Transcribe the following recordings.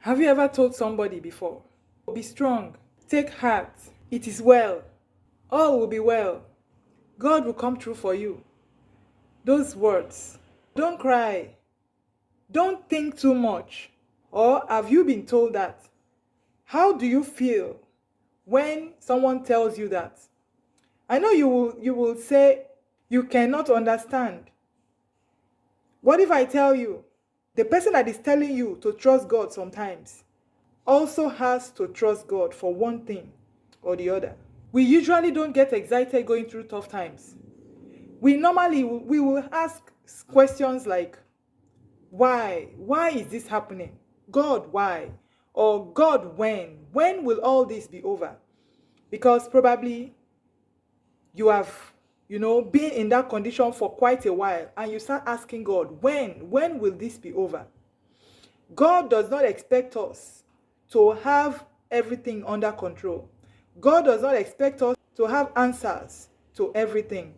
Have you ever told somebody before? Be strong. Take heart. It is well. All will be well. God will come through for you. Those words. Don't cry. Don't think too much. Or have you been told that? How do you feel when someone tells you that? I know you will say you cannot understand. What if I tell you the person that is telling you to trust God sometimes also has to trust God for one thing or the other? We usually don't get excited going through tough times. We will ask questions like, why? Why is this happening? God, why? Or God, when? When will all this be over? Because probably you have, been in that condition for quite a while and you start asking God, when will this be over? God does not expect us to have everything under control. God does not expect us to have answers to everything,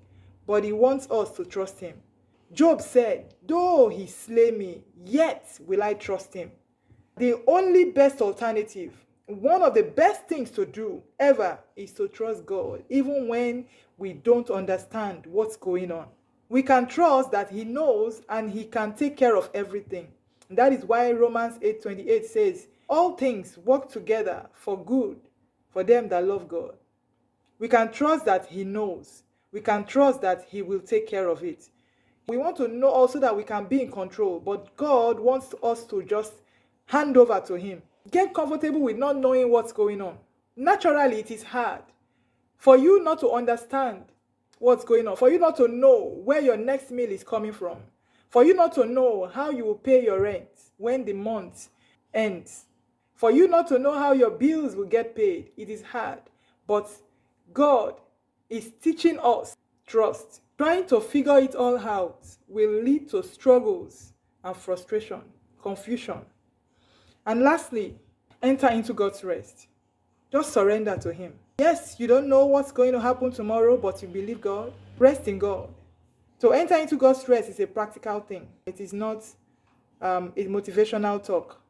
but he wants us to trust him. Job said, though he slay me, yet will I trust him. The only best alternative, one of the best things to do ever, is to trust God, even when we don't understand what's going on. We can trust that he knows and he can take care of everything. And that is why Romans 8:28 says, all things work together for good for them that love God. We can trust that he knows. We can trust that he will take care of it. We want to know also that we can be in control, but God wants us to just hand over to him. Get comfortable with not knowing what's going on. Naturally, it is hard for you not to understand what's going on, for you not to know where your next meal is coming from, for you not to know how you will pay your rent when the month ends, for you not to know how your bills will get paid. It is hard, but God is teaching us trust. Trying to figure it all out will lead to struggles and frustration, confusion. And lastly, enter into God's rest. Just surrender to him. Yes, you don't know what's going to happen tomorrow, but you believe God. Rest in God. To enter into God's rest is a practical thing. It is not a motivational talk.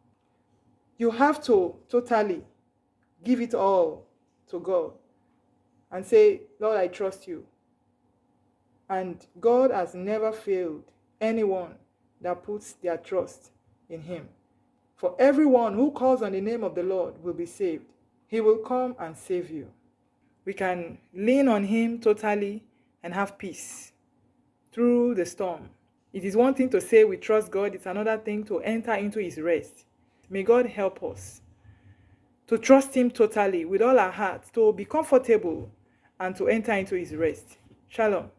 You have to totally give it all to God and say, Lord, I trust you. And God has never failed anyone that puts their trust in him. For everyone who calls on the name of the Lord will be saved. He will come and save you. We can lean on him totally and have peace through the storm. It is one thing to say we trust God. It's another thing to enter into his rest. May God help us to trust him totally with all our hearts, to be comfortable and to enter into his rest. Shalom.